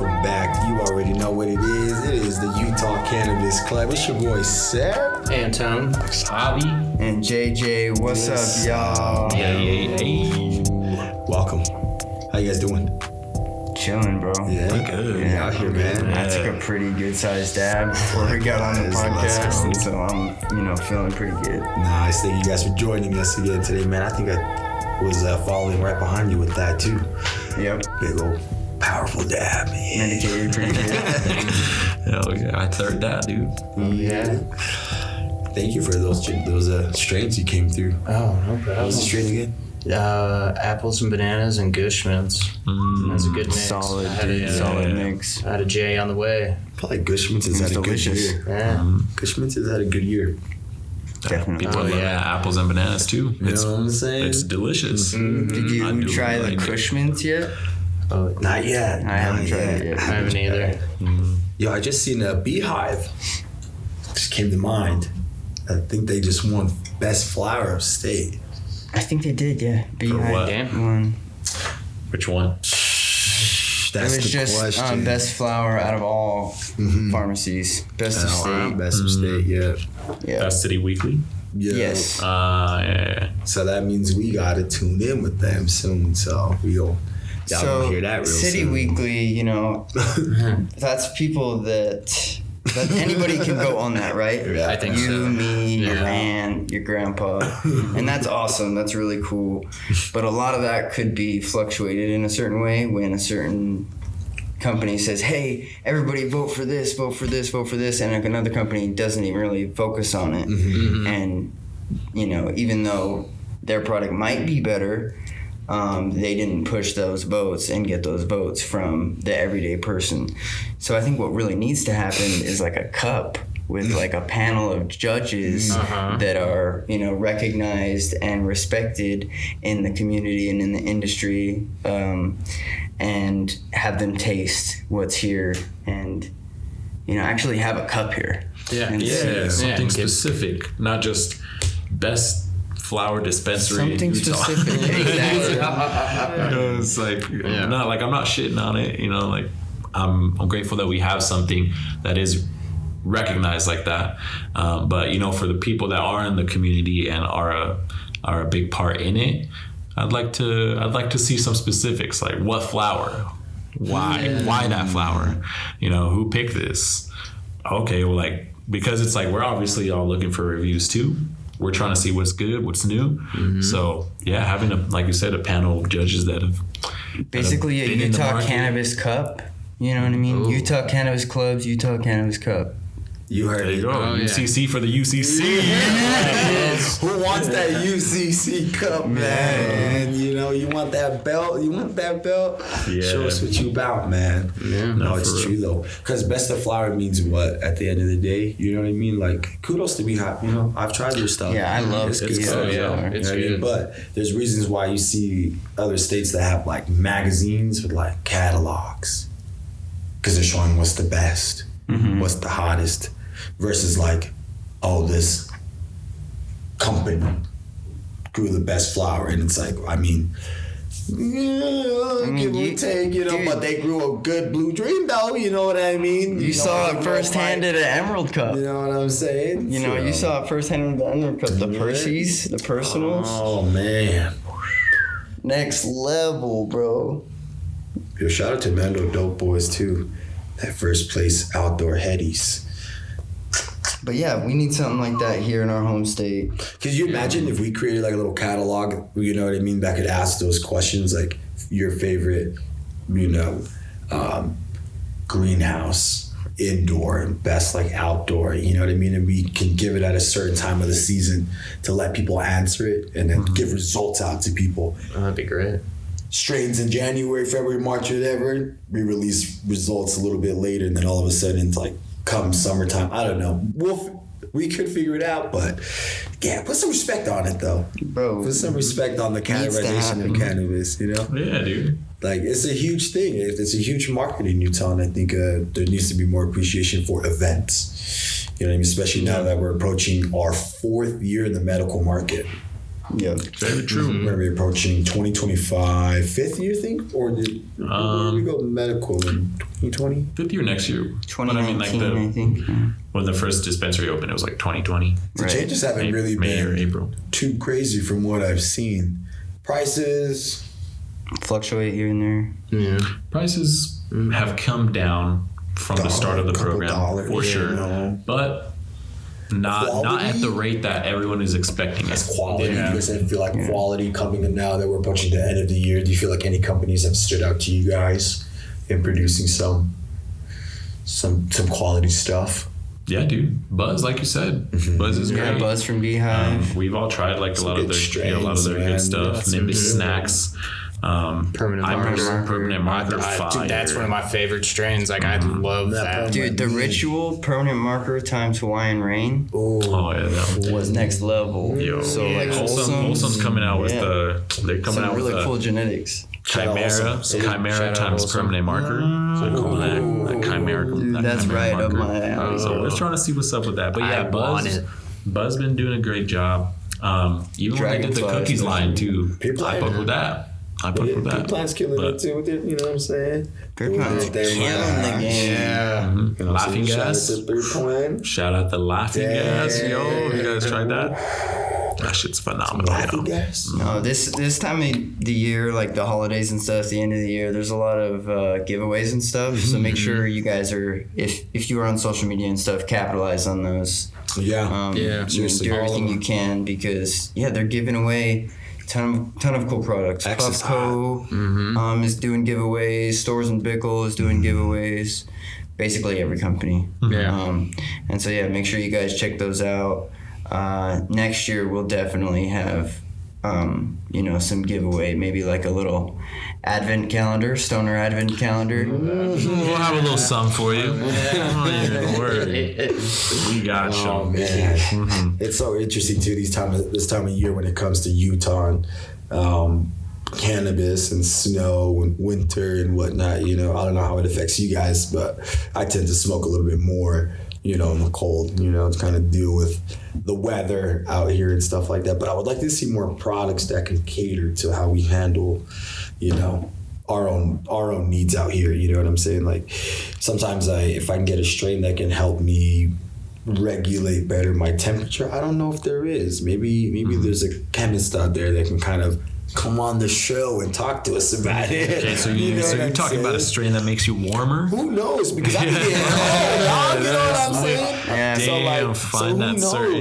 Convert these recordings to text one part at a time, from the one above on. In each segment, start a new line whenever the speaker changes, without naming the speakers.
welcome back. You already know what it is. It is the Utah Cannabis Club. It's your boy, Seth.
Antōn.
Javi.
And JJ. What's up, y'all?
Hey.
Welcome. How you guys doing?
Chilling, bro.
Yeah,
good.
Yeah,
out here, man.
I took a pretty good sized dab before we got on the podcast, and so I'm, feeling pretty good.
Nice. Thank you guys for joining us again today, man. I think I was following right behind you with that too.
Yep.
Big old powerful dab, man.
Medicated pretty good.
Hell yeah, I third that, dude.
Yeah.
Thank you for those strains you came through.
Oh, no problem.
What was the strain again?
Apples and bananas and Gushmans. That's a good mix.
Solid, dude. Solid mix.
I had a J on the way.
Probably Gushmans has had a good year.
Yeah.
Gushmans has had a good year.
Definitely.
People love apples and bananas too.
You know what I'm saying?
It's delicious.
Did you try the Cushmans yet?
Oh,
Not yet.
I haven't tried it yet.
I haven't either.
Yo, I just seen a Beehive. Just came to mind. I think they just won best flower of state.
I think they did, yeah.
For what?
One.
Which one?
That's
It was
the
just
question.
best flower out of all pharmacies. Best of state.
Best of state, yeah.
Yeah.
Best City Weekly.
Yeah.
Yes.
Yeah.
So that means we gotta tune in with them soon. So y'all gonna hear that real
City
soon.
Weekly, that's people that anybody can go on that, right?
Yeah.
I think
You,
so.
me, your
Yeah.
aunt, your grandpa, and that's awesome. That's really cool. But a lot of that could be fluctuated in a certain way when a certain company says, "Hey, everybody, vote for this, vote for this, vote for this," and another company doesn't even really focus on it. And even though their product might be better, they didn't push those votes and get those votes from the everyday person. So I think what really needs to happen is like a cup with like a panel of judges that are, recognized and respected in the community and in the industry, and have them taste what's here and, actually have a cup here.
Yeah.
And
Yeah,
see.
something specific, not just best flower dispensary in
Something
Utah.
specific. Exactly.
It's like I'm not shitting on it. I'm grateful that we have something that is recognized like that. But for the people that are in the community and are a big part in it, I'd like to see some specifics, like what flower, why that flower, who picked this. Okay, well, because it's we're obviously all looking for reviews too. We're trying to see what's good, what's new. So yeah, having like you said, a panel of judges that have
Basically a
been in the
Utah
market.
Cannabis Cup. You know what I mean?
Ooh.
Utah Cannabis Club's Utah Cannabis Cup.
You heard
There you
it.
go.
Oh, yeah.
UCC for the UCC.
Who wants that UCC cup, man? You want that belt? You want that belt?
Yeah.
Show us what you about, man.
Yeah.
No,
No,
it's
for
true though. Because best of flower means what at the end of the day? You know what I mean? Kudos to Beehive. I've tried your stuff.
Yeah, I love
it's good
Beehive.
stuff.
Oh, yeah.
You know what
It's
I mean?
good.
But there's reasons why you see other states that have magazines with catalogs. Because they're showing what's the best, what's the hottest, versus this company grew the best flower, and it's give or take,
dude,
but they grew a good blue dream though, you know what I mean?
You saw it firsthand at an Emerald Cup.
You know what I'm saying?
You saw it firsthand at the Emerald Cup. The Percy's, the Personals.
Oh man.
Next level, bro.
Yo, shout out to Mando Dope Boys too. That first place outdoor headies.
But yeah, we need something like that here in our home state.
Could you imagine if we created a little catalog, you know what I mean, that could ask those questions, your favorite, greenhouse, indoor, and best outdoor, you know what I mean? And we can give it at a certain time of the season to let people answer it and then give results out to people.
Oh, that'd be great.
Strains in January, February, March, whatever, we release results a little bit later, and then all of a sudden it's come summertime. I don't know. We could figure it out, but yeah, put some respect on it though.
Bro.
Put some respect on the categorization of cannabis,
Yeah, dude.
It's a huge thing. It's a huge market in Utah, and I think there needs to be more appreciation for events. You know what I mean? Especially now that we're approaching our 4th year in the medical market.
Yep.
Very true.
We're gonna be approaching 2025, fifth year, think, or where did we go medical in 2020?
Fifth year next year.
2019,
But
I think.
when the first dispensary opened, it was like 2020.
The changes haven't really
May or
been
April.
too crazy from what I've seen. Prices
Fluctuate here and there.
Yeah.
Prices have come down from the start of the program for sure, but not at the rate that everyone is expecting.
as quality.
Yeah.
Do you guys feel like quality coming in now that we're approaching the end of the year? Do you feel like any companies have stood out to you guys in producing some quality stuff?
Yeah, dude. Buzz, like you said, Buzz is great.
Yeah, Buzz from Beehive.
We've all tried like a lot of their
strains, man.
good stuff.
Yeah,
Nimbus Snacks.
Permanent marker.
Permanent marker. Fire.
Dude, that's one of my favorite strains. Like, I love that.
Dude, the Ritual Permanent Marker times Hawaiian Rain
Oh yeah, that one.
was next level.
Yo,
So like
Wholesome's coming out with they're coming
some
out
really
with
cool genetics.
Chimera
Shout out
times
Wholesome.
permanent marker. That Chimera.
Dude,
that
that's
Chimera
right up
marker.
my alley.
So we're trying to see what's up with that. But yeah,
I want it.
Buzz been doing a great job. Even when they did the
Dragonfly,
cookies line too,
People
I fuck with that. I fuck with that.
Plants killing it too with it, you know what I'm saying?
Beer Plant's killing the game.
Yeah.
You know,
Laughing
shout out
Gas.
to Beer Plant.
Shout out to Laughing Gas, yo!
Yeah.
You guys tried that? That shit's phenomenal.
Laughing
yo.
gas.
No, this time of the year, like the holidays and stuff, the end of the year, there's a lot of giveaways and stuff. So make sure you guys are, if you are on social media and stuff, capitalize on those.
Yeah.
Do everything you can because they're giving away ton of cool products.
Access
Puffco is doing giveaways. Stores and Bickle is doing giveaways. Basically every company.
Yeah.
And so make sure you guys check those out. Next year we'll definitely have some giveaway, maybe like a little advent calendar, stoner advent calendar.
We'll have a little sum for you. Don't even worry. We got you.
Oh man, it's so interesting too. This time of year when it comes to Utah and cannabis and snow and winter and whatnot. You know, I don't know how it affects you guys, but I tend to smoke a little bit more. You know, in the cold. You know, to kind of deal with the weather out here and stuff like that. But I would like to see more products that can cater to how we handle, you know, our own needs out here. You know what I'm saying? Like sometimes if I can get a strain that can help me regulate better my temperature, I don't know if there is. Maybe there's a chemist out there that can kind of come on the show and talk to us about it.
Okay, so
you're
talking about a strain that makes you warmer?
Who knows? Because I be getting cold, you know what I'm saying?
Yeah.
Damn,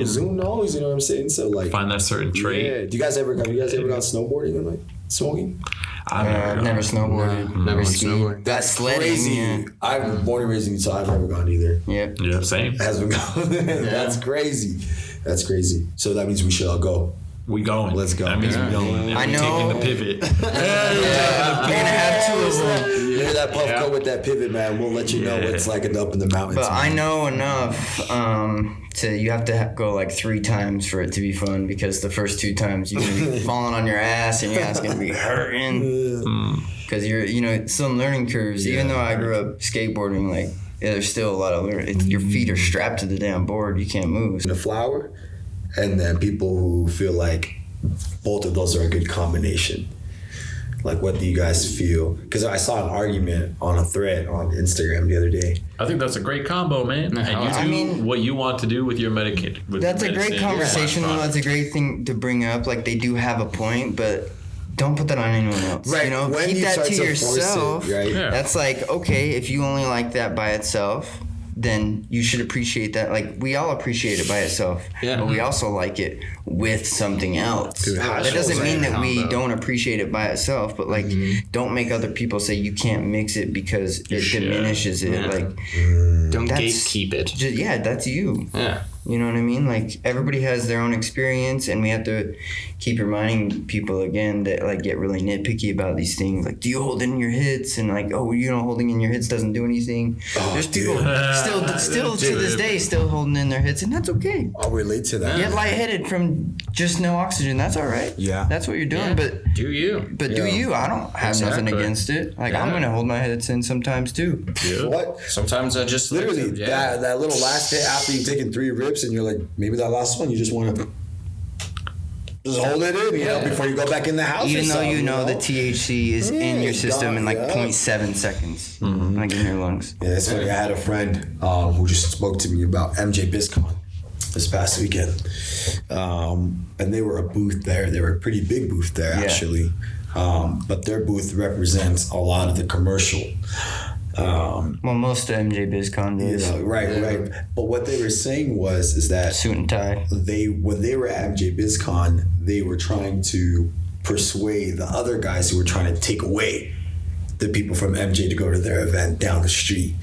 Who knows? You know what I'm saying? So like,
find that certain trait.
yeah. Have you guys ever gone snowboarding and like smoking?
I've never snowboarded.
Never
skied.
snowboarded.
That's
sledding,
crazy.
yeah.
I'm born and raised in Utah. I've never gone either.
Yep.
Yeah, same.
Hasn't gone. That's crazy. That's crazy. So that means we should all go.
We going.
Let's go.
That means we going. And
I
we
know.
taking the pivot.
We're gonna have two of them.
Hear that Puffco with that pivot, man. We'll let you know what it's like up in the mountains.
But I know enough you have to go like 3 times for it to be fun because the first 2 times you're gonna be falling on your ass and your ass gonna be hurting because you're some learning curves. Even though I grew up skateboarding, like there's still a lot of learning. Your feet are strapped to the damn board. You can't move.
the flower, and then people who feel like both of those are a good combination. Like, what do you guys feel? Because I saw an argument on a thread on Instagram the other day.
I think that's a great combo, man. And you do what you want to do with your medication.
That's a great conversation, though. That's a great thing to bring up. Like, they do have a point, but don't put that on anyone else.
Right.
You know,
When
keep
you
that
start
to
to force
yourself.
it, right?
Yeah.
That's like, okay, if you only like that by itself, then you should appreciate that. Like, we all appreciate it by itself, but we also like it with something else.
Dude,
that doesn't mean that we don't appreciate it by itself, but like, don't make other people say you can't mix it because it diminishes it.
Yeah.
Like,
Don't
that's-
gatekeep it.
that's you.
Yeah.
You know what I mean? Like, everybody has their own experience, and we have to keep reminding people again that like get really nitpicky about these things. Like, do you hold in your hits? And like, holding in your hits doesn't do anything. There's people still to this day still holding in their hits, and that's okay.
I'll relate to that.
Get lightheaded from just no oxygen. That's all right.
Yeah.
That's what you're doing. But
Do you?
do you? I don't have nothing against it. Like, I'm gonna hold my hits in sometimes too.
What?
Sometimes I just
Literally, that little last hit after you've taken 3 rips and you're like, maybe that last one, you just want to Just hold it in, you know, before you go back in the house.
Even
or
though
something,
you know the THC is in your system in like 0.7 seconds, like in your lungs.
Yeah, it's funny. I had a friend who just spoke to me about MJ BizCon this past weekend, and they were a booth there. They were a pretty big booth there, actually. But their booth represents a lot of the commercial.
Well, most of MJ BizCon is.
Right. But what they were saying is that
suit and tie.
When they were at MJ BizCon, they were trying to persuade the other guys who were trying to take away the people from MJ to go to their event down the street.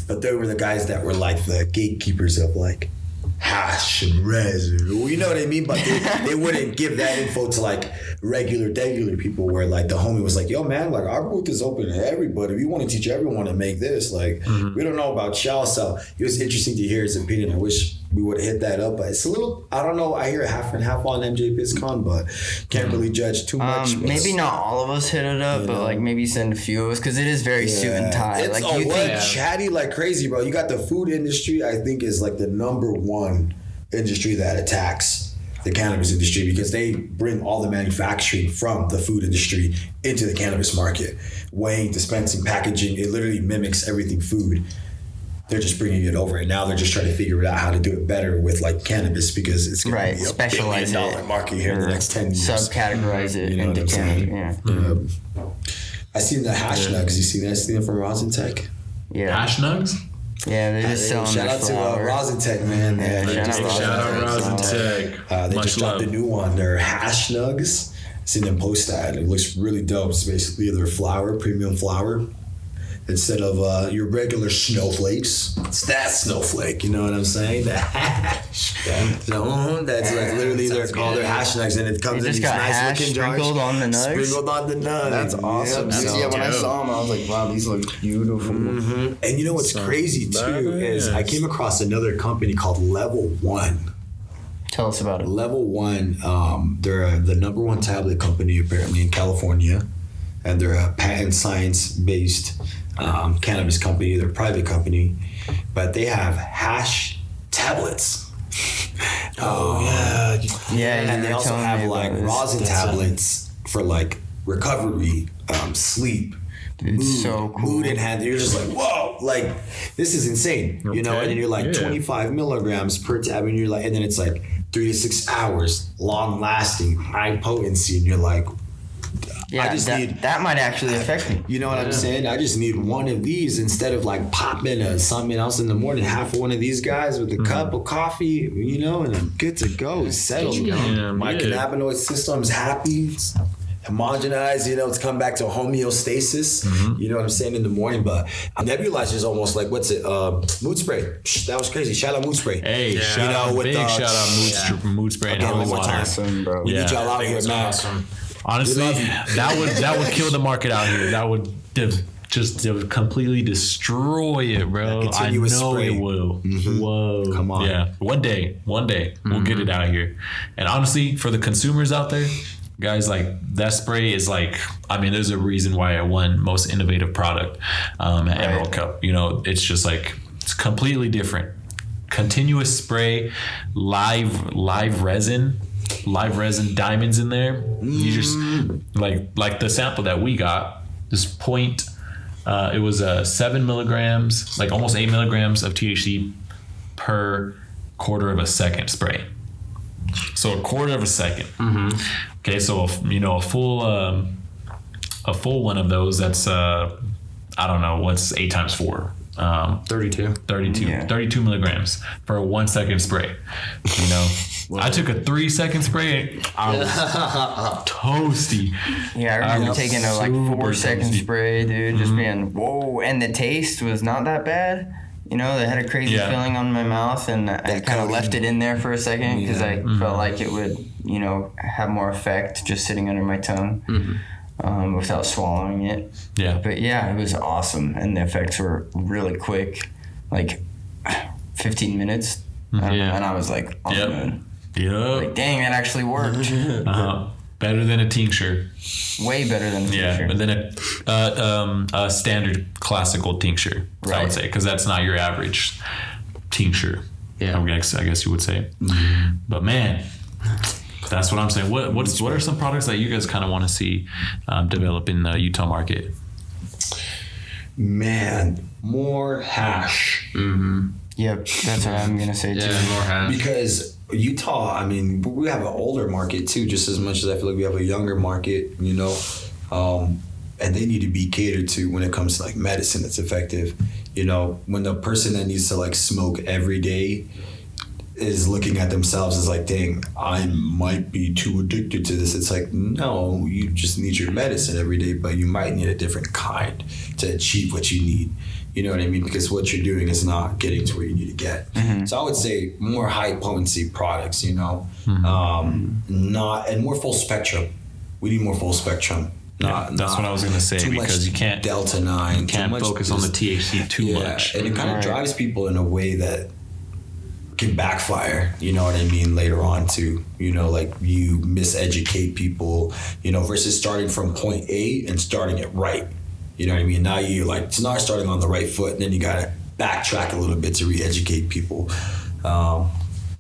But they were the guys that were like the gatekeepers of like hash and res, you know what I mean? But they wouldn't give that info to like regular people, where like the homie was like, yo man, like our booth is open to everybody. We want to teach everyone to make this. Like we don't know about y'all. So it was interesting to hear his opinion. I wish we would have hit that up, but it's a little, I don't know, I hear half and half on MJ BizCon, but can't really judge too much.
Maybe not all of us hit it up, but like maybe send a few of us, because it is very suit and tie.
It's
like you think
chatty like crazy, bro. You got the food industry, I think, is like the number one industry that attacks the cannabis industry, because they bring all the manufacturing from the food industry into the cannabis market. Weighing, dispensing, packaging, it literally mimics everything food. They're just bringing it over, and now they're just trying to figure out how to do it better with like cannabis, because it's going to be a
specialize
$1 billion market here in the next 10 years.
Subcategorize it into cannabis.
I seen the hash nugs. You see that? Seen it from Rosin Tech?
Yeah.
Hash nugs?
Yeah, they're just selling
shout
their
out
flower.
to Rosin Tech, man.
Shout out Rosin Tech.
They
Much
just
love.
dropped a new one. They're hash nugs. Seen them post that. It looks really dope. It's basically their flour, premium flour. Instead of your regular snowflakes, it's that snowflake. You know what I'm saying? The hash. So that's like literally they're called their hash nugs, and it comes in these nice looking jars.
Sprinkled on the nugs.
Sprinkled on the nugs.
That's awesome.
Yep.
When I saw them, I was like, wow, these look beautiful.
And you know what's crazy too is I came across another company called Level 1.
Tell us about it.
Level 1, they're the number one tablet company apparently in California, and they're a patent science based cannabis company. They're a private company, but they have hash tablets. And they also have like rosin tablets for like recovery, sleep.
Dude, so cool.
Mood enhancement. You're just like, whoa, like this is insane, you know. And then you're like 25 milligrams per tab, and you're like, and then it's like 3 to 6 hours, long lasting, high potency, and you're like,
yeah, that might actually affect me.
You know what I'm saying? I just need one of these instead of like popping something else in the morning. Half of one of these guys with a cup of coffee, you know, and I'm good to go. It's settled. My cannabinoid system's happy. It's homogenized, you know, it's come back to homeostasis, you know what I'm saying, in the morning. But nebulizer is almost like, what's it, mood spray. That was crazy. Shout out mood spray.
Hey, shout out mood spray and holy water.
Awesome, bro.
We need y'all out here, man.
Awesome.
Honestly, that would kill the market out here. That would just completely destroy it, bro. I know
spray.
it will. Whoa.
Come on.
Yeah. One day we'll get it out here. And honestly, for the consumers out there, guys, like that spray is like, I mean, there's a reason why it won most innovative product at Emerald Cup. You know, it's just like, it's completely different. Continuous spray, live resin diamonds in there. You just like the sample that we got, this point, it was 7 milligrams, like almost 8 milligrams of THC per quarter of a second spray. So a quarter of a second. Okay, so a full one of those, that's I don't know, what's 8 times 4?
32
32 milligrams for a 1 second spray. You know, I took a 3 second spray. I was toasty.
Yeah, I remember taking a like 4 second spray, dude, just being whoa, and the taste was not that bad. You know, they had a crazy feeling on my mouth, and I kind of left it in there for a second because I felt like it would, you know, have more effect just sitting under my tongue without swallowing it. Yeah. But yeah, it was awesome, and the effects were really quick, like 15 minutes. And I was like, oh, man. Like, dang, that actually worked.
Better than a tincture.
Way better than a tincture.
But then a standard classical tincture, I would say, because that's not your average tincture. I guess you would say. But man, That's what I'm saying. What are some products that you guys kind of want to see develop in the Utah market?
Man, more hash.
Yep, that's what I'm gonna say too.
Yeah, more hash.
Because Utah, I mean, we have an older market too, just as much as I feel like we have a younger market, you know, and they need to be catered to when it comes to like medicine that's effective. You know, when the person that needs to like smoke every day is looking at themselves as like, dang, I might be too addicted to this. It's like, no, you just need your medicine every day, but you might need a different kind to achieve what you need. You know what I mean? Because what you're doing is not getting to where you need to get. So I would say more high potency products, you know, and more full spectrum. We need more full spectrum.
That's what I was gonna say, because you can't
Delta 9.
You can't focus on the THC too much,
and it kind of drives people in a way that can backfire. You know what I mean? Later on, too. You know, like you miseducate people. You know, versus starting from point A and starting it right. You know what I mean? Now you like it's not starting on the right foot, and then you gotta backtrack a little bit to re-educate people.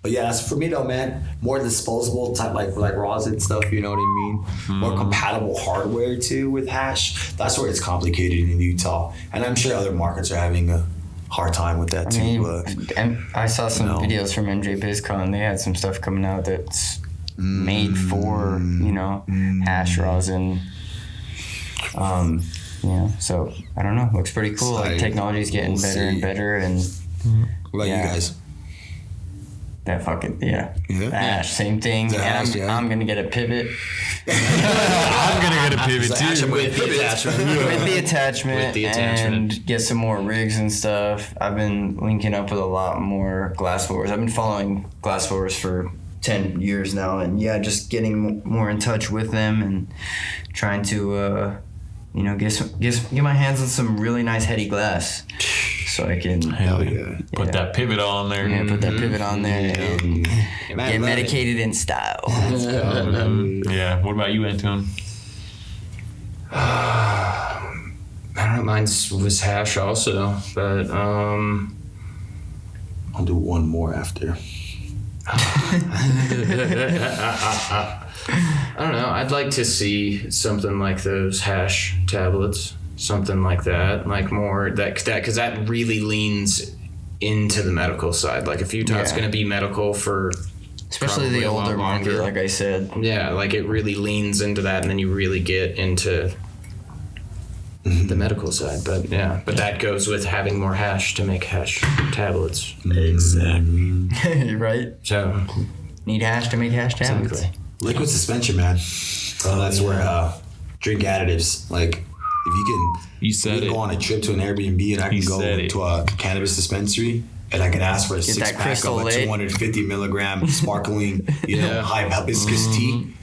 But yeah, that's for me though, man. More disposable type, like rosin stuff. You know what I mean? More compatible hardware too with hash. That's where it's complicated in Utah, and I'm sure other markets are having a hard time with that too.
And I saw some videos from MJ BizCon. They had some stuff coming out that's made for hash rosin. So I don't know. Looks pretty cool. Like technology's getting better and better. And
what about you guys?
That fucking Ash, same thing. And I'm gonna get a pivot.
I'm gonna get a pivot too
with the attachment.
And get some more rigs and stuff. I've been linking up with a lot more glass blowers. I've been following glass blowers for 10 years now, and just getting more in touch with them and trying to get my hands on some really nice heady glass. So I can
put that pivot on there.
Yeah, put that pivot on there and get medicated in style.
Yeah. What about you, Antōn?
I don't know. Mine was hash also, but
I'll do one more after.
I don't know. I'd like to see something like those hash tablets. Something like that, like more that because that really leans into the medical side. Like if Utah's going to be medical for
especially the older market, like I said.
Yeah, like it really leans into that, and then you really get into the medical side. But that goes with having more hash to make hash tablets.
Exactly.
Right.
So
need hash to make hash tablets.
Exactly.
Liquid suspension, man. That's where drink additives like. If you can go on a trip to an Airbnb and I can go to a cannabis dispensary and I can ask for a 6-pack of a 250 milligram sparkling, high hibiscus tea.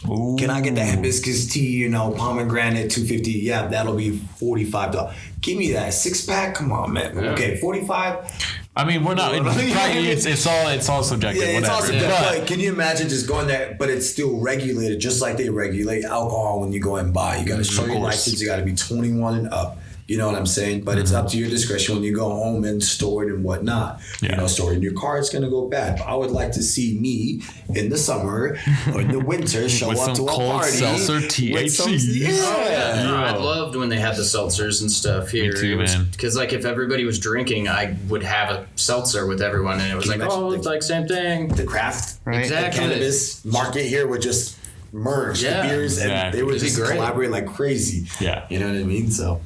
Ooh. Can I get the hibiscus tea, pomegranate 250? Yeah, that'll be $45. Give me that 6-pack. Come on, man. Yeah. Okay, 45.
I mean, we're not. It's all subjective.
Yeah,
whatever.
It's all subjective. But can you imagine just going there? But it's still regulated, just like they regulate alcohol when you go and buy. You got to show your license. You got to be 21 and up. You know what I'm saying? But it's up to your discretion when you go home and store it and whatnot. Yeah. Store it in your car, it's going to go bad. But I would like to see me in the summer or in the winter show up to a party.
Seltzer THC.
I loved when they had the seltzers and stuff here.
Me too, man.
Because if everybody was drinking, I would have a seltzer with everyone, and it was it's like same thing.
The craft,
right? Exactly.
The cannabis market here would just merge the beers, and they would just collaborate like crazy.
Yeah,
you know what I mean. So.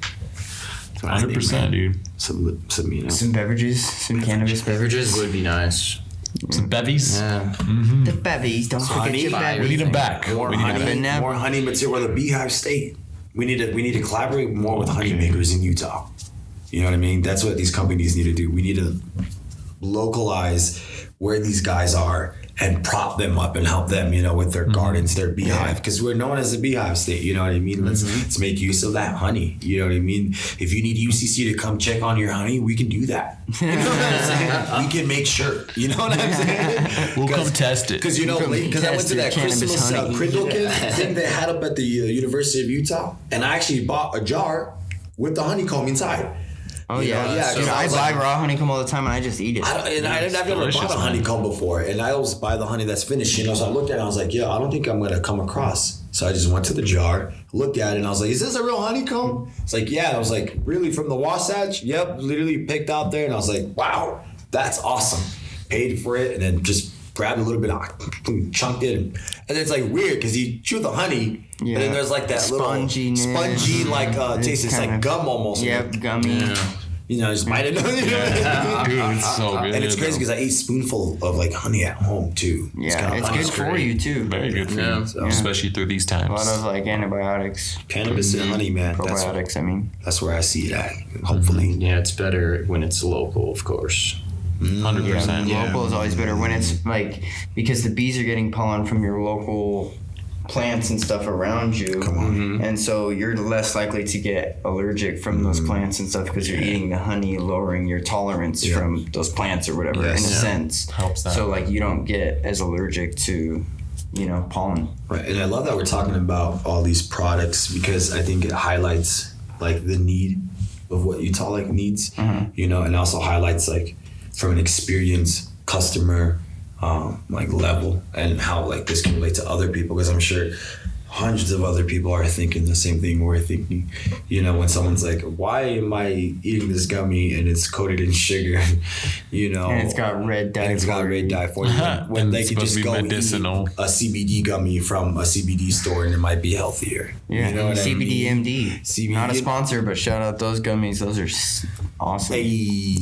100%, dude.
Some beverages, some cannabis
beverages would be nice.
Some bevies.
Yeah.
The bevies. Don't forget your bevies.
We need them back.
More honey material. We're the beehive state. We need to collaborate more with honey makers in Utah. You know what I mean? That's what these companies need to do. We need to localize where these guys are and prop them up and help them, with their gardens, their beehive, because we're known as a beehive state. You know what I mean? Let's make use of that honey. You know what I mean? If you need UCC to come check on your honey, we can do that. You know what I'm saying? We can make sure. You know what I'm saying?
We'll come test it.
Because because I went to that Christmas Crindle thing they had up at the University of Utah, and I actually bought a jar with the honeycomb inside.
Oh
You know?
yeah,
So
dude, I
was
buy
like,
raw honeycomb all the time, and I just eat it.
I've never
delicious,
bought a
man.
honeycomb before, and I always buy the honey that's finished. You know, so I looked at it, and I was like, "Yo, I don't think I'm gonna come across." So I just went to the jar, looked at it, and I was like, "Is this a real honeycomb?" It's like, "Yeah." And I was like, "Really, from the Wasatch?" Yep, literally picked out there, and I was like, "Wow, that's awesome." Paid for it, and then just grabbed a little bit, chunked it, and it's like weird because you chew the honey, and then there's like that
Sponginess.
little spongy like taste. It's like gum almost.
Yep, gummy.
Yeah.
You know, just bite it.
Dude, it's so good.
And it's crazy because I eat a spoonful of like honey at home too.
Yeah, it's good for you too.
Very good for
Yeah.
you, especially through these times.
A lot of like antibiotics,
Cannabis and honey, man.
probiotics. I mean,
That's where I see it at. Hopefully.
Yeah, it's better when it's local, of course.
100%.
yeah, local is always better when it's like because the bees are getting pollen from your local plants and stuff around you.
Come on.
And so you're less likely to get allergic from those plants and stuff because you're eating the honey, lowering your tolerance from those plants or whatever.
Yes.
In a
Yeah.
sense,
Helps that.
So like you don't get as allergic to, pollen.
Right. And I love that we're talking about all these products because I think it highlights like the need of what Utah like needs, you know, and also highlights like from an experienced customer like level and how like this can relate to other people because I'm sure hundreds of other people are thinking the same thing we're thinking. You know, when someone's like, why am I eating this gummy and it's coated in sugar, you know,
And it's got red dye.
and it's got red dye for you when
And
they
it's
could
supposed
just
to be
go
medicinal.
eat a CBD gummy from a CBD store and it might be healthier.
Yeah,
You know what I
CBD
mean?
MD.
CBD.
Not a sponsor, but shout out those gummies. Those are awesome.
Hey.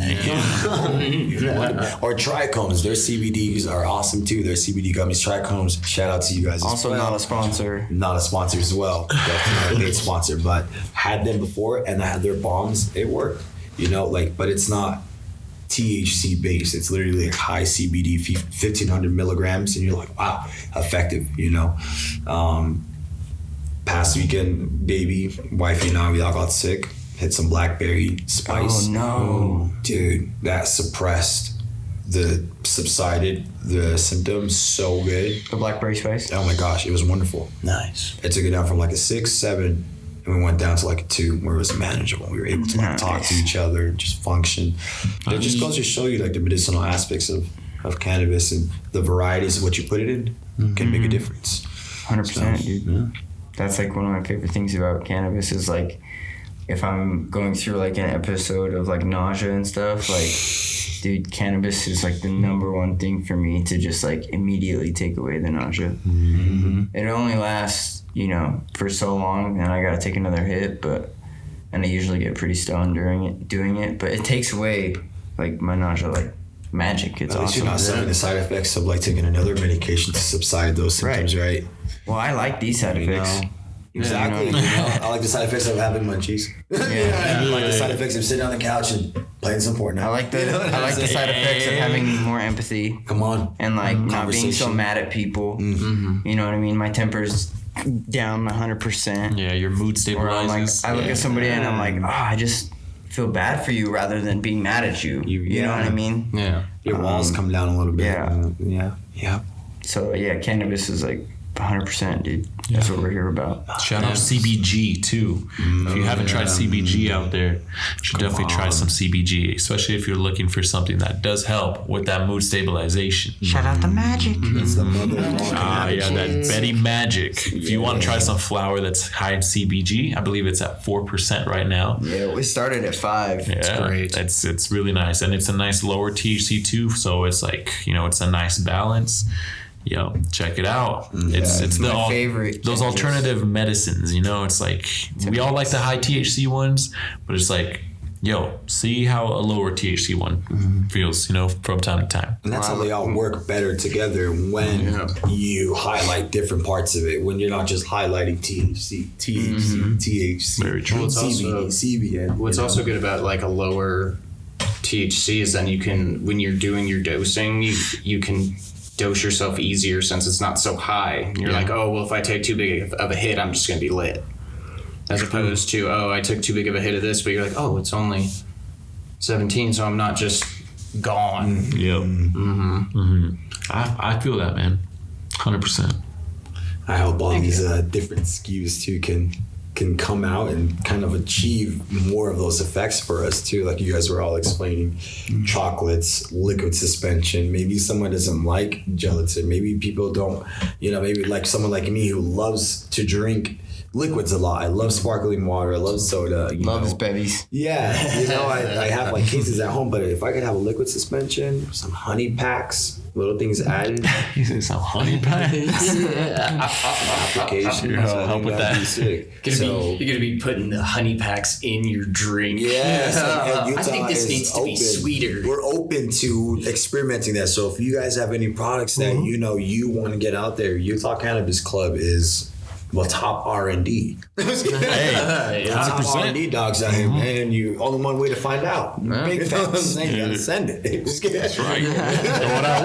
Or trichomes. Their CBDs are awesome too. Their CBD gummies, trichomes. Shout out to you guys.
Also
as well.
not a sponsor.
Not a sponsor as well. Definitely not a paid sponsor, but had them before and I had their bombs. It worked, you know, like, but it's not THC based. It's literally like high CBD, 1,500 milligrams, and you're like, wow, effective, you know. Past weekend, baby, wifey and I, we all got sick. Hit some blackberry spice.
Oh no.
Dude, that subsided the symptoms so good.
The blackberry spice.
Oh my gosh, it was wonderful.
Nice.
It took it down from like a 6, 7, and we went down to like a 2 where it was manageable. We were able to like talk to each other, just function. And it just goes to show you like the medicinal aspects of cannabis and the varieties of what you put it in can make a difference.
100%, dude.
Yeah.
That's like one of my favorite things about cannabis is like if I'm going through like an episode of like nausea and stuff, like dude, cannabis is like the number one thing for me to just like immediately take away the nausea. It only lasts, for so long and I gotta take another hit, and I usually get pretty stoned doing it, but it takes away like my nausea like magic. It's
At least
awesome.
you're not suffering the side effects of like taking another medication to subside those symptoms, right?
Well, I like these side effects.
Exactly. I like the side effects of having munchies. I like the side effects of sitting on the couch and playing some Fortnite.
I like the side effects of having more empathy.
Come on.
And like not being so
Conversation.
mad at people. You know what I mean? My temper's down 100%.
Yeah, your mood
Where I'm like,
stabilizes.
I look at somebody and I'm like, I just feel bad for you rather than being mad at you. You know what I mean?
Yeah.
Your walls come down a little bit. Yeah.
So yeah, cannabis is like 100%, dude. That's what we're here about.
Shout out CBG too. If you haven't tried CBG out there, you should definitely try some CBG, especially if you're looking for something that does help with that mood stabilization.
Shout out the magic.
It's the mother of all cannabis.
That Betty Magic. If you want to try some flower that's high in CBG, I believe it's at 4% right now.
Yeah, we started at 5.
Yeah,
great.
It's really nice, and it's a nice lower THC too. So it's like it's a nice balance. Yo, check it out. It's
my favorite.
Those alternative medicines. It's like we all like the high THC ones, but it's like, see how a lower THC one feels. From time to time.
And that's how they all work better together when you highlight different parts of it. When you're not just highlighting THC, THC.
Very true.
Well, it's also-
CBN.
What's also good about like a lower THC is then you can, when you're doing your dosing, you can dose yourself easier since it's not so high. You're like, oh, well, if I take too big of a hit, I'm just going to be lit. As opposed to, I took too big of a hit of this, but you're like, oh, it's only 17, so I'm not just gone.
Yep. I feel that, man. 100%.
I hope all these different SKUs too can can come out and kind of achieve more of those effects for us too. Like you guys were all explaining, chocolates, liquid suspension. Maybe someone doesn't like gelatin. Maybe people don't, maybe like someone like me who loves to drink liquids a lot. I love sparkling water. I love soda.
Loves bevies.
Yeah. I have like cases at home, but if I could have a liquid suspension, some honey packs, little things added.
You say some honey packs?
Application.
Help with that.
You're gonna be putting the honey packs in your drink.
Yes. And
I think this needs to be sweeter.
We're open to experimenting that. So if you guys have any products that you want to get out there, Utah Cannabis Club is top R&D.
Hey,
top
100%.
R&D dogs out here, man. You only one way to find out. Big facts. You gotta send it.
That's right. Going our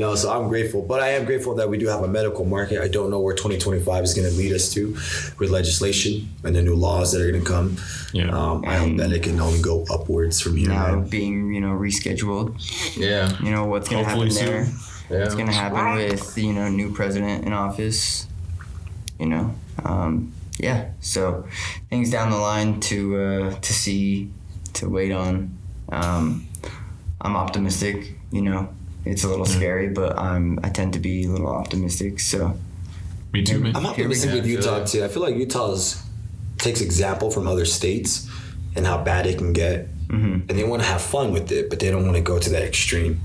way.
So I'm grateful, but I am grateful that we do have a medical market. I don't know where 2025 is going to lead us to with legislation and the new laws that are going to come.
Yeah.
I hope that it can only go upwards from here.
Now being, rescheduled.
Yeah.
What's going to happen
Hopefully
there.
soon.
Yeah.
What's going to happen with, new president in office. So things down the line to see, to wait on. I'm optimistic, it's a little scary, but I tend to be a little optimistic. So
Me too, man.
I'm optimistic with Utah too. I feel like Utah takes example from other states and how bad it can get. And they want to have fun with it, but they don't want to go to that extreme.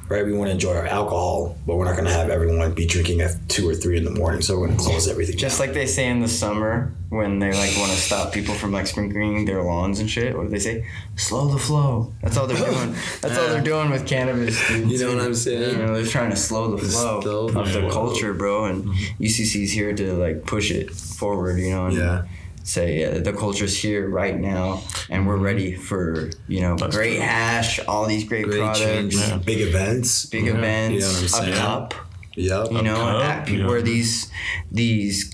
Right? We want to enjoy our alcohol, but we're not going to have everyone be drinking at 2 or 3 in the morning. So we're going to close everything
just
down.
like they say in the summer when they want to stop people from sprinkling their lawns and shit. What do they say? Slow the flow. That's all they're doing. That's all they're doing with cannabis. Dude.
You know what I'm saying?
They're trying to slow the flow of the culture, bro. And UCC's here to push it forward. And say the culture's here right now, and we're ready for great hash, all these great products,
big events,
a cup.
Yep.
Where these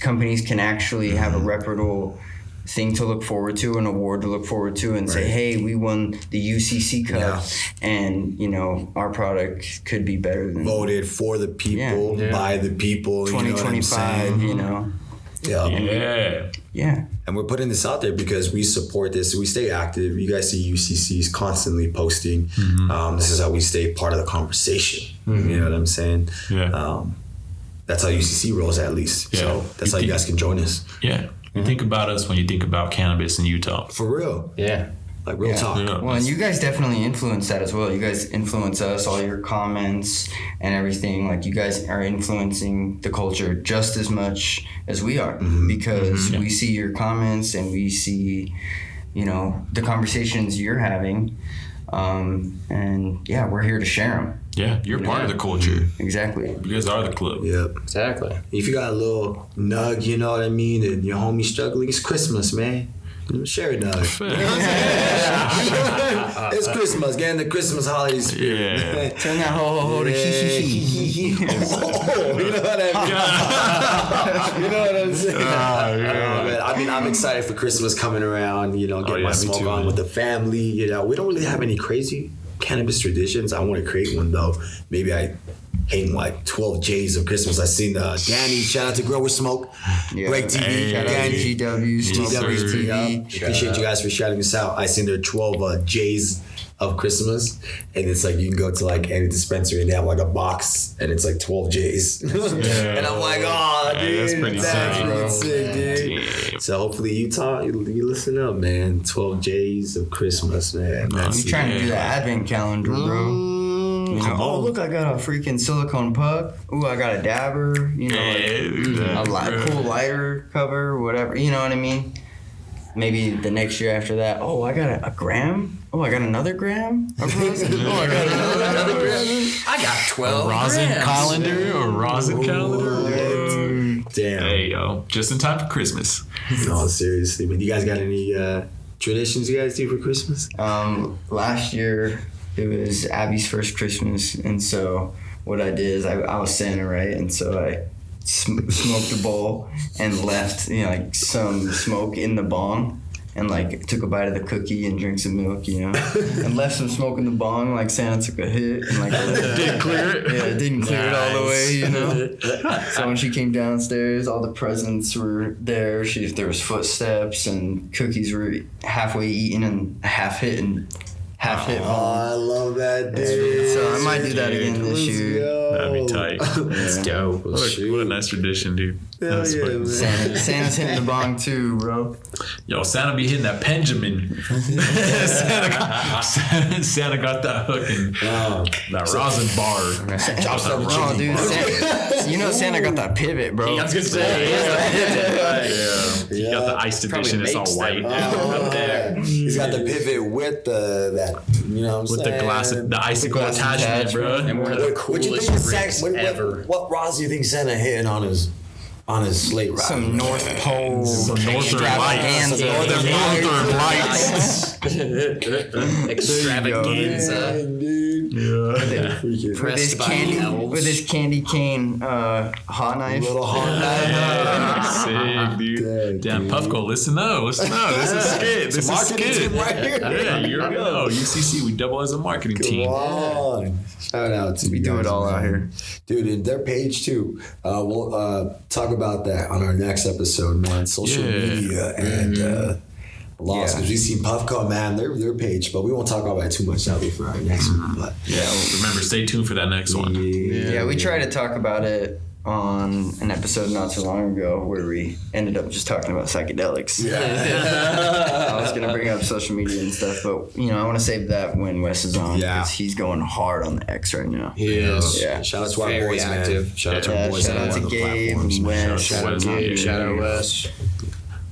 companies can actually have a reputable thing to look forward to, an award to look forward to, and say, hey, we won the UCC Cup, and our product could be better than
voted for the people, by the people.
2025,
Yeah. And we're putting this out there because we support this. We stay active. You guys see UCCs constantly posting. This is how we stay part of the conversation. You know what I'm saying?
Yeah.
That's how UCC rolls, at least.
Yeah.
So that's how you guys can join us.
Yeah. You think about us when you think about cannabis in Utah.
For real.
Yeah.
Like real talk.
Yeah.
Well, and you guys definitely influence that as well. You guys influence us, all your comments and everything. You guys are influencing the culture just as much as we are because we see your comments and we see, the conversations you're having. And we're here to share them.
Yeah, you're part of the culture.
Exactly.
You guys are the club.
Yep.
Exactly.
If you got a little nug, you know what I mean, and your homie struggling, it's Christmas, man. Share it, nug. It's Christmas, getting the Christmas holiday spirit.
Yeah.
Turn that ho to hee.
You know what I mean? You know what I'm saying? I'm excited for Christmas coming around. Get my smoke on with the family. We don't really have any crazy cannabis traditions. I want to create one though. Maybe I hang 12 J's of Christmas. I seen Danny. Shout out to Grower Smoke. Great TV.
Shout out to
Danny.
GW's TV.
Appreciate you guys for shouting us out. I seen their 12 J's of Christmas, and it's you can go to any dispensary and they have a box and it's 12 J's. And I'm oh, dude,
that's pretty
sick, dude.
Damn.
So hopefully Utah, you listen up, man. 12 J's of Christmas, man.
You trying to do the advent calendar, bro. Look, I got a freaking silicone puck. Ooh, I got a dabber. A cool lighter cover, whatever. You know what I mean? Maybe the next year after that, I got a gram. I got another gram. I got another gram.
I got 12
rosin
grams.
calendar or rosin calendar.
Damn.
Hey, yo. Just in time for Christmas.
No, seriously. But you guys got any traditions you guys do for Christmas?
Last year, it was Abby's first Christmas. And so what I did is I was Santa, right? And so I smoked a bowl and left some smoke in the bong. and like took a bite of the cookie and drank some milk, and left some smoke in the bong. Like Santa took a hit and like
Didn't clear it.
Yeah, didn't clear it all the way, So when she came downstairs, all the presents were there. There was footsteps and cookies were halfway eaten and half hit bong.
I love that, dude.
So I might do that again this year.
That'd be tight.
That's dope.
What a nice tradition, dude.
Hell yeah, man.
Santa's hitting the bong too, bro.
Yo, Santa be hitting that Benjamin. Santa got that hook and that rosin bar.
Chops up
Oh, dude, Santa got that pivot, bro.
I was gonna say, he got the iced edition. It's all white.
Up there.
He's got the pivot with that, you know what I'm
With
saying?
the glass, the icicle attachment, bro.
And one of the
What you
coolest
think
rigs ever.
What rosin do you think Santa hitting on his slate rosin?
Some North Pole
Northern Lights.
Extravaganza.
With his candy cane hot knife.
Little hot knife.
Sick, dude. Damn, Puffco, listen up. This is skit. This is
marketing
skit.
team right here.
Yeah, you already know. UCC, we double as a marketing team.
Come on. Shout out to
We
you
do
guys,
it all
man.
out here.
Dude, and their page too. We'll talk about that on our next episode, man. Social media and loss. Because we've seen Puffco, man, their page, but we won't talk about it too much. That'll be for our next one. But
Remember, stay tuned for that next one.
Yeah, we tried to talk about it on an episode not too long ago where we ended up just talking about psychedelics. I was gonna bring up social media and stuff, but I want to save that when Wes is on because he's going hard on the X right now.
He is.
Yeah.
shout out to our
Very
boys,
active.
man. Shout out to our boys
shout
on
out to
the
Gabe
platforms,
and
man.
Wes.
Shout out to
Gabe, shout out Wes.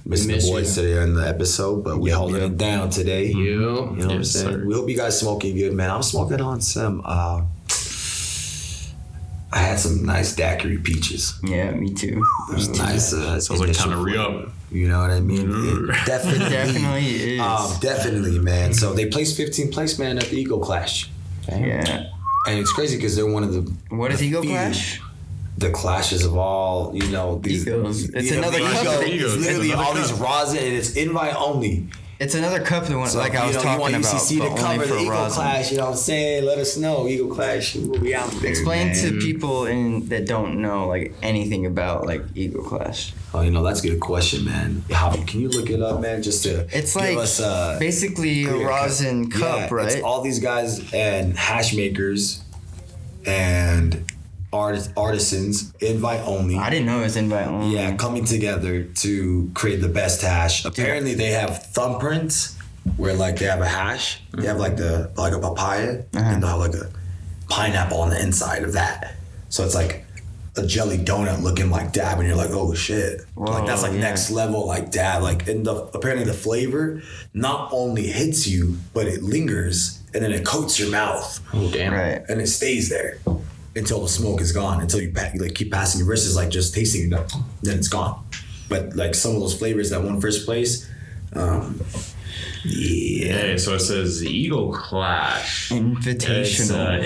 Missing the
miss
boys today in the episode, but we holding it down today. You know what I'm
Yes,
saying?
sir.
We hope you guys smoking good, man. I'm smoking on some. I had some nice daiquiri peaches.
Yeah, me too.
It was nice.
Sounds like time to re-up.
You know what I mean? It
Definitely is.
Definitely, man. So they placed 15th place, man, at the Eagle Clash.
Yeah.
And it's crazy because they're one of the
What is Eagle
few-
Clash?
the clashes of all, these
Egos. It's
Yeah,
another
the
cup.
It's literally
It's
all
another
these
cup.
rosin, and it's invite only.
It's another cup that went,
So
like I was
you
talking
want
about,
UCC
but
to cover
only
the
for
Eagle
rosin.
Clash. You know what I'm saying? Let us know, Eagle Clash. We'll be out there.
Explain
man.
to people that don't know like anything about like Eagle Clash.
Oh, that's a good question, man. Javi, can you look it up, man? Just to
It's
give
like
us
basically a
clear
rosin
cut.
cup,
Yeah,
right?
It's all these guys and hash makers and artisans, invite only.
I didn't know it was invite only.
Yeah, coming together to create the best hash. Apparently, they have thumbprints where like they have a hash. They have like a papaya and they'll have like a pineapple on the inside of that. So it's like a jelly donut looking like dab, and you're like, oh shit! Like that's like next level like dab. Like apparently the flavor not only hits you, but it lingers and then it coats your mouth.
Oh, damn.
Right.
And it stays there until the smoke is gone, until you like keep passing your wrist is like just tasting it, then it's gone. But like some of those flavors that won first place,
Yeah, so it says Eagle Clash.
Invitational.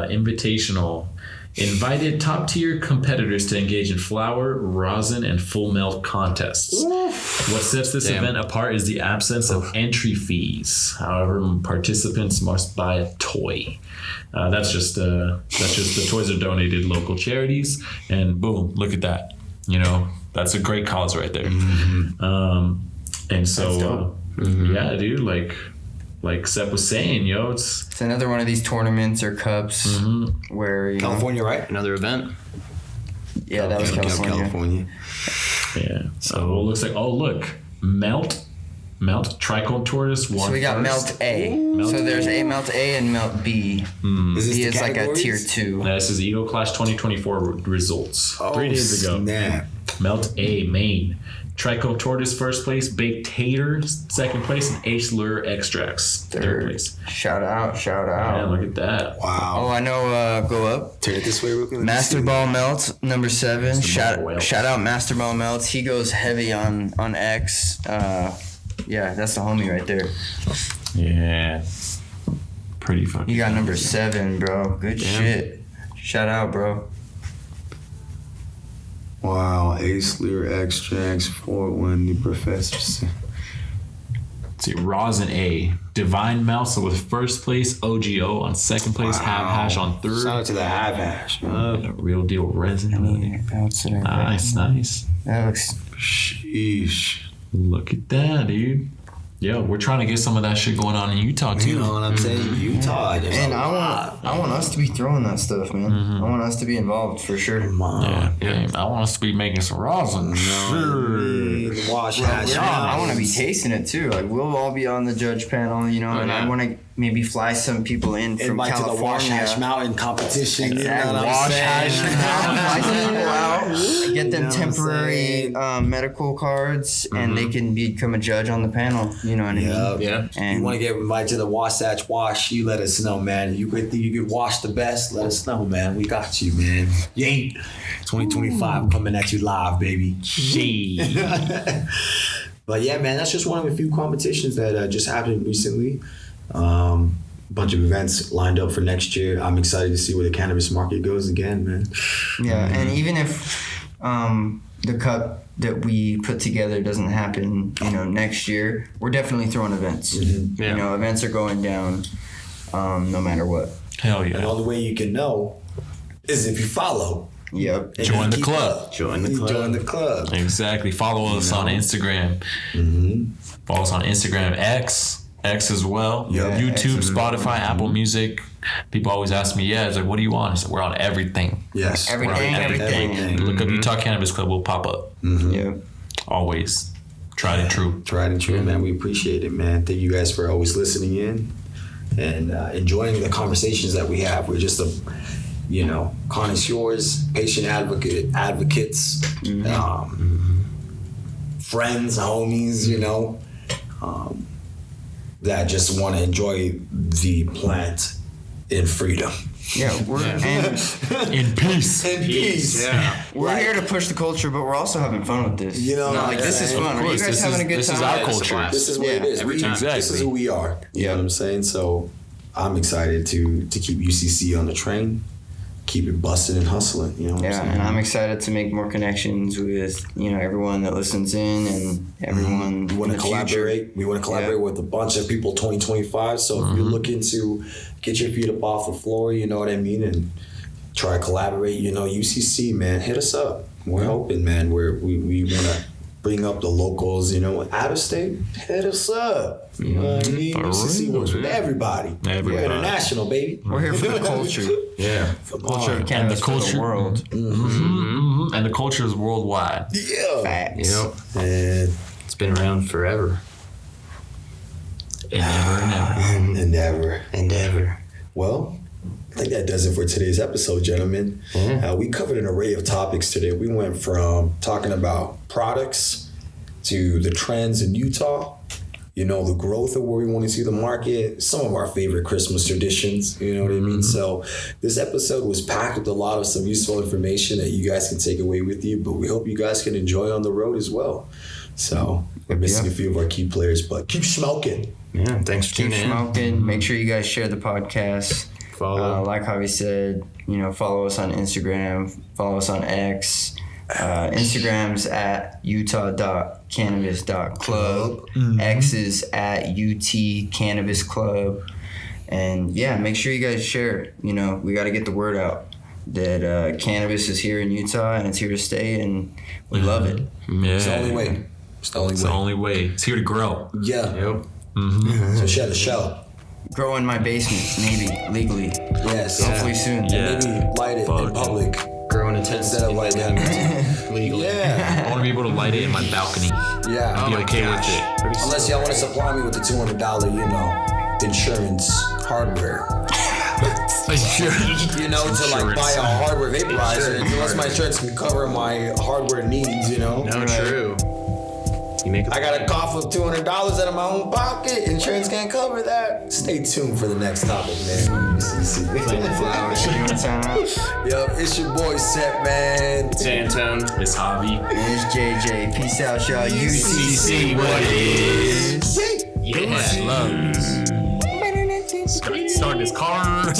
Invitational. Invited top-tier competitors to engage in flower, rosin, and full melt contests. What sets this event apart is the absence of entry fees. However, participants must buy a toy. That's just the toys are donated to local charities, and boom, look at that. That's a great cause right there. And so, yeah, dude, like Seth was saying, it's
another one of these tournaments or cups where
California, right?
Another event.
Yeah, that was California.
Yeah. So it looks like melt trichome tortoise one.
So we got
first.
Melt A. So there's Melt A and Melt B.
Is this
B
the
is like a tier
categories?
2.
This is Eagle Clash 2024 results. 3 days ago.
Snap.
Melt A main. Trichome tortoise first place, baked tater second place, and H lure extracts third place.
Shout out.
Yeah, look at that.
Wow.
Oh, I know. Go up.
Turn it this way real quick.
Master Ball Melt number 7.
Ball
Shout out Master Ball Melts. He goes heavy on X. Yeah, that's the homie right there.
Yeah. Pretty fucking.
You got number 7, bro. Good shit. Shout out, bro.
Wow, Ace Lure Extracts, 4-1, the professor.
see, Rosin A. Divine Mouse with first place, OGO on second place, Half Hash on third.
Shout out to the Half Hash.
Real deal resin. Nice.
That looks.
Sheesh. Look at that, dude. Yeah, we're trying to get some of that shit going on in Utah too.
You know what I'm saying? Utah.
And I want us to be throwing that stuff, man. I want us to be involved for sure.
Yeah. I want us to be making some rosin.
Wash
Well, I want to be tasting it too. Like we'll all be on the judge panel, you know, and I want to maybe fly some people in from
Invite
California.
to the Wash Hash Mountain competition.
Exactly.
You know what I'm saying?
Fly some people out, get them temporary medical cards, and they can become a judge on the panel. You know what I mean?
Yeah.
And
You want to get invited to the Wasatch Wash, you let us know, man. You could wash the best, let us know, man. We got you, man. Yeet. 2025 coming at you live, baby. But yeah, man, that's just one of a few competitions that just happened recently. Bunch of events lined up for next year. I'm excited to see where the cannabis market goes again, man.
yeah, and even if the cup that we put together doesn't happen, you know, next year, we're definitely throwing events.
Yeah.
You know, events are going down no matter what.
Hell
And the
yeah.
only way you can know is if you follow.
Yep.
And
Join
you
the
keep
club.
up.
Join the club.
Join the club.
Exactly. Follow us on Instagram. Follow us on Instagram, X as well.
Yeah,
YouTube,
X.
Spotify, Apple Music. People always ask me, it's like, what do you want? I said, we're on everything.
Yes.
Everything.
Everything.
Look up Utah Cannabis Club, we'll pop up.
Yep.
Always. Tried and true.
Tried and true, man. We appreciate it, man. Thank you guys for always listening in and enjoying the conversations that we have. We're just connoisseurs, patient advocates, friends, homies, that just want to enjoy the plant in freedom.
Yeah, and
In peace.
In peace.
Yeah.
we're here to push the culture, but we're also having fun with this.
You know,
like this is fun. Are you
course,
guys
this
having
is-
a good
this
time?
is our
Yeah, it's a
culture.
blast.
This is what
Yeah,
it is.
every time.
This is
Exactly.
who we are. You know what I'm saying? So I'm excited to keep UCC on the train, keep it busting and hustling. You know what I'm
Yeah,
saying?
and I'm excited to make more connections with everyone that listens in and everyone.
We want to collaborate. We want to collaborate with a bunch of people 2025. So if you're looking to get your feet up off the floor, you know what I mean, and try to collaborate, UCC, man, hit us up. We're open, man. We want to bring up the locals, out of state, hit us up. You know what I mean?
For
UCC
real,
works with everybody.
Everybody.
We're international, baby.
We're here for the culture.
Yeah.
Culture of cannabis for
culture.
the world.
And the culture is worldwide.
Yeah.
Facts.
Yep.
And
It's been around forever.
And ever.
endeavor. Well, I think that does it for today's episode, gentlemen. We covered an array of topics today. We went from talking about products to the trends in Utah, the growth of where we want to see the market, some of our favorite Christmas traditions, you know what I mean? So this episode was packed with a lot of some useful information that you guys can take away with you, but we hope you guys can enjoy on the road as well. So we're missing a few of our key players, but keep smoking.
Yeah. Thanks for
Keep
tuning in.
smoking. Make sure you guys share the podcast.
Follow.
Like Javi said, follow us on Instagram, follow us on X. Instagram's at utah.cannabis.club. X is at UT Cannabis Club. And yeah, make sure you guys share. We got to get the word out that cannabis is here in Utah and it's here to stay, and we love it.
Yeah.
It's the only way. It's the only
It's
way.
the only way. It's here to grow.
Yeah.
Yep.
So share the show.
Grow in my basement, maybe legally.
Yes.
Hopefully soon.
Yeah.
Maybe light it in public.
Growing
Instead
intensity.
of like
Legally.
Yeah.
I want to be able to light it in my balcony.
Yeah.
Be okay with it.
Unless y'all want to supply me with the $200, insurance hardware. To like buy a hardware vaporizer. Unless my insurance can cover my hardware needs,
No, true. You make
I got a cough of $200 out of my own pocket. Insurance can't cover that. Stay tuned for the next topic, man. UCC.
You want to sign out?
Yo, it's your boy Set, man.
It's Antōn.
It's Javi.
It's JJ. Peace out, y'all.
UCC, what it is.
Yeah.
Love. Start this car.